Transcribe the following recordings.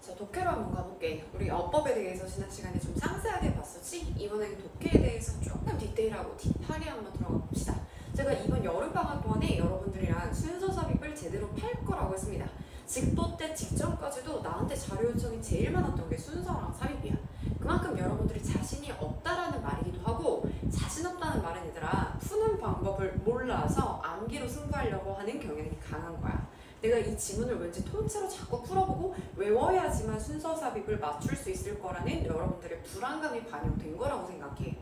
자, 독해로 한번 가볼게. 우리 어법에 대해서 지난 시간에 좀 상세하게 봤었지? 이번에는 독해에 대해서 조금 디테일하고 딥하게 한번 들어가 봅시다. 제가 이번 여름방학 동안에 여러분들이랑 순서 삽입을 제대로 팔 거라고 했습니다. 직도 때 직전까지도 나한테 자료 요청이 제일 많았던 게 순서랑 삽입이야. 그만큼 여러분들이 자신이 없다라는 말이기도 하고, 자신 없다는 말은 얘들아 푸는 방법을 몰라서 암기로 승부하려고 하는 경향이 강한 거야. 내가 이 지문을 왠지 통째로 자꾸 풀어보고 외워야지만 순서 삽입을 맞출 수 있을 거라는 여러분들의 불안감이 반영된 거라고 생각해.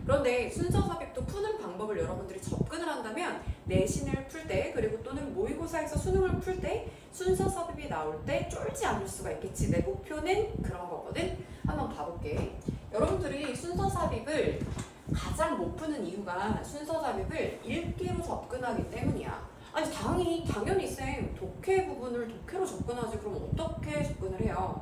그런데 순서 삽입도 푸는 방법을 여러분들이 접근을 한다면 내신을 풀 때, 그리고 또는 모의고사에서 수능을 풀 때 순서 삽입이 나올 때 쫄지 않을 수가 있겠지. 내 목표는 그런 거거든. 한번 봐볼게. 여러분들이 순서 삽입을 가장 못 푸는 이유가 순서 삽입을 읽기로 접근하기 때문이야. 아니 당연히 쌤 독해 부분을 독해로 접근하지. 그럼 어떻게 접근을 해요?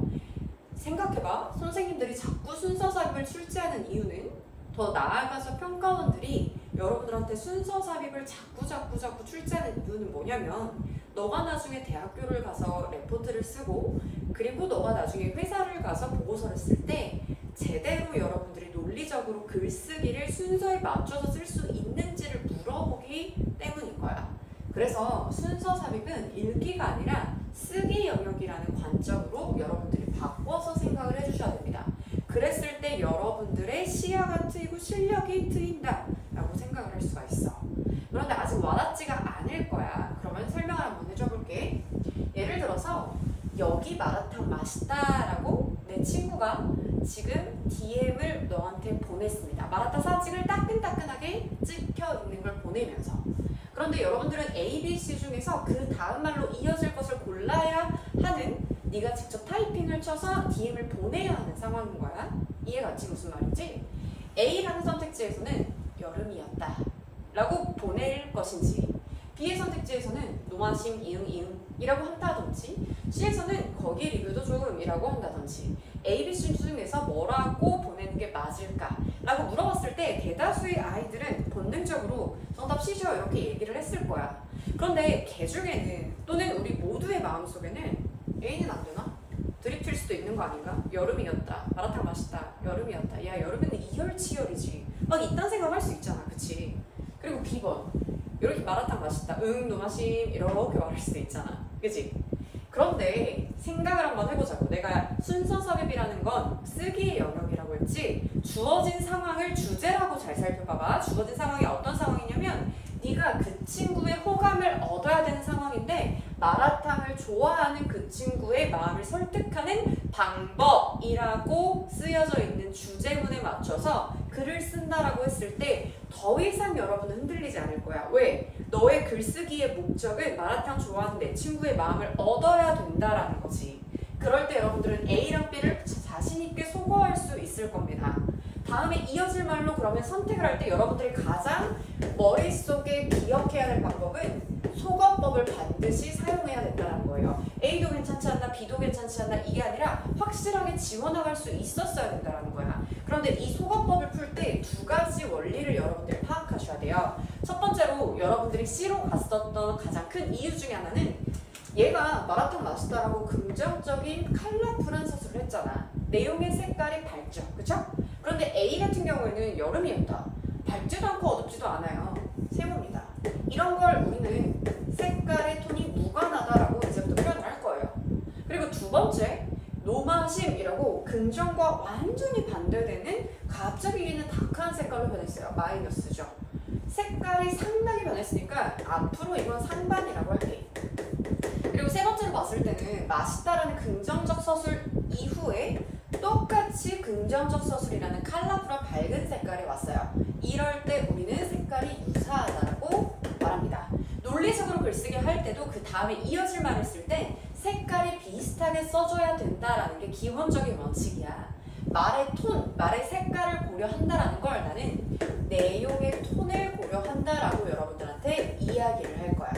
생각해봐. 선생님들이 자꾸 순서 삽입을 출제하는 이유는, 더 나아가서 평가원들이 여러분들한테 순서 삽입을 자꾸 출제하는 이유는 뭐냐면, 너가 나중에 대학교를 가서 레포트를 쓰고, 그리고 너가 나중에 회사를 가서 보고서를 쓸 때 제대로 여러분들이 논리적으로 글쓰기를 순서에 맞춰서 쓸 수 있는지를 물어보기 때문인 거야. 그래서 순서 삽입은 읽기가 아니라 쓰기 영역이라는 관점으로 여러분들이 바꿔서 생각을 해주셔야 됩니다. 그랬을 때 여러분들의 시야가 트이고 실력이 트인다 라고 생각을 할 수가 있어. 그런데 아직 와닿지가 않을 거야. 그러면 설명을 한번 해줘볼게. 예를 들어서 여기 마라탕 맛있다 라고 내 친구가 지금 DM을 너한테 보냈습니다. 마라탕 사진을 따끈따끈하게 찍혀 있는 걸 보내면서. 그런데 여러분들은 A, B, C 중에서 그 다음 말로 이어질 것을 골라야 하는, 네가 직접 타이핑을 쳐서 DM을 보내야 하는 상황인 거야. 이해갔지? 무슨 말인지? A라는 선택지에서는 여름이었다 라고 보낼 것인지, B의 선택지에서는 노마심 이응이라고 한다든지, C에서는 거기 리뷰도 좀 이라고 한다든지, A, B, C 중에서 뭐라고 보내는 게 맞을까? 라고 물어봤을 때 대다수의 아이들은 본능적으로 정답 C죠 이렇게 얘기를 했을 거야. 그런데 개 중에는, 또는 우리 모두의 마음속에는 A는 안 되나? 드립칠 수도 있는 거 아닌가? 여름이었다. 마라탕 맛있다. 여름이었다. 야, 여름에는 이열치열이지. 막 이딴 생각할 수 있잖아. 그치? 그리고 B번. 이렇게 마라탕 맛있다. 응, 노마심. 이렇게 말할 수도 있잖아. 그치? 그런데 생각을 한번 해보자고. 내가 순서 삽입이라는 건 쓰기의 영역이라고 했지, 주어진 상황을 주제라고 잘 살펴봐봐. 주어진 상황이 어떤 상황이냐면, 네가 그 친구의 호감을 얻어야 되는 상황인데 마라탕을 좋아하는 그 친구의 마음을 설득하는 방법이라고 쓰여져 있는 주제문에 맞춰서 글을 쓴다라고 했을 때 더 이상 여러분은 흔들리지 않을 거야. 왜? 너의 글쓰기의 목적은 마라탕 좋아하는 내 친구의 마음을 얻어야 된다라는 거지. 그럴 때 여러분들은 A랑 B를 자신있게 소거할 수 있을 겁니다. 다음에 이어질 말로 그러면 선택을 할 때 여러분들이 가장 머릿속에 기억해야 할 방법은 소거법을 반드시 사용해야 된다는 거예요. A도 괜찮지 않나 B도 괜찮지 않나 이게 아니라 확실하게 지워나갈 수 있었어야 된다는 거야. 그런데 이 소거법을 풀 때 두 가지 원리를 여러분들이 파악하셔야 돼요. 첫 번째로 여러분들이 C로 갔었던 가장 큰 이유 중에 하나는, 얘가 마라탕 맛있다라고 긍정적인 컬러풀한 서술을 했잖아. 내용의 색깔이 밝죠. 그쵸? 그런데 A 같은 경우에는 여름이었다. 밝지도 않고 어둡지도 않아요. 세모입니다. 이런 걸 우리는 색깔의 톤이 무관하다라고 이제부터 표현을 할 거예요. 그리고 두 번째, 노마심이라고 긍정과 완전히 반대되는 갑자기 다크한 색깔로 변했어요. 마이너스죠. 색깔이 상당히 변했으니까 앞으로 이건 상반이라고 할게. 그리고 세 번째로 봤을 때는 맛있다라는 긍정적 서술 이후에 똑같이 긍정적 서술이라는 컬러풀한 밝은 색깔이 왔어요. 이럴 때 우리는 색깔이 유사하다고 말합니다. 논리적으로 글쓰기 할 때도 그 다음에 이어질 말을 쓸 때 색깔이 비슷하게 써줘야 된다라는 게 기본적인 원칙이야. 말의 톤, 말의 색깔을 고려한다라는 걸 나는 내용의 톤을 고려한다라고 여러분들한테 이야기를 할 거야.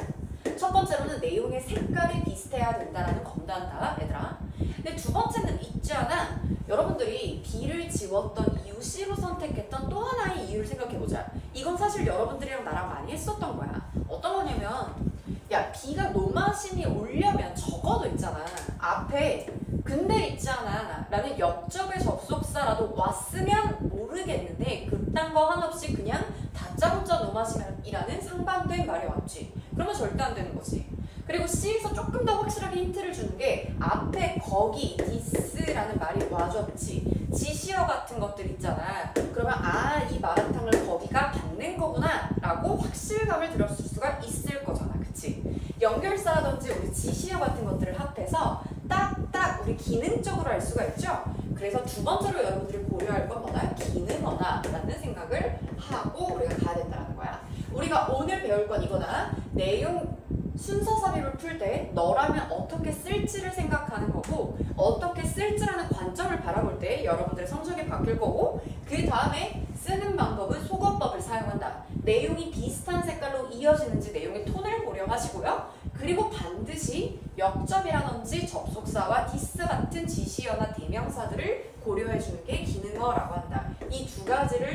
첫 번째로는 내용의 색깔이 비슷해야 된다라는 건단다, 얘들아. 근데 두 번째는 있지 않아. 여러분들이 B를 지웠던 이유, C로 선택했던 또 하나의 이유를 생각해보자. 이건 사실 여러분들이랑 나랑 많이 했었던 거야. 어떤 거냐면, 야, B가 노마심이 오려면 적어도 있잖아. 앞에 근데 있잖아 라는 옆접의 접속사라도 왔으면 모르겠는데 그딴 거 한없이 그냥 다짜고짜 노마시이라는 상반된 말이 왔지. 그러면 절대 안 되는 거지. 그리고 C에서 조금 더 확실하게 힌트를 주는 게 앞에 거기, this라는 말이 와줬지. 지시어 같은 것들 있잖아. 그러면 아, 이 마라탕을 거기가 받는 거구나 라고 확실감을 들었을 수가 있을 거잖아. 그치? 연결사라든지 우리 지시어 같은 것들을 합해서 딱딱 우리 기능적으로 알 수가 있죠. 그래서 두 번째로 여러분들이 고려할 건 뭐다? 기능어다 라는 생각을 하고 우리가 가야 된다는 거야. 우리가 오늘 배울 건 이거다. 내용 순서 삽입을 풀 때 너라면 어떻게 쓸지를 생각하는 거고 어떻게 쓸지라는 관점을 바라볼 때 여러분들의 성적이 바뀔 거고 그 다음에 쓰는 방법은 속어법을 사용한다. 내용이 비슷한 색깔로 이어지는지 내용의 톤을 고려하시고요. 그리고 반드시 역접이라든지 접속사와 디스 같은 지시어나 대명사들을 고려해주는 게 기능어라고 한다. 이 두 가지를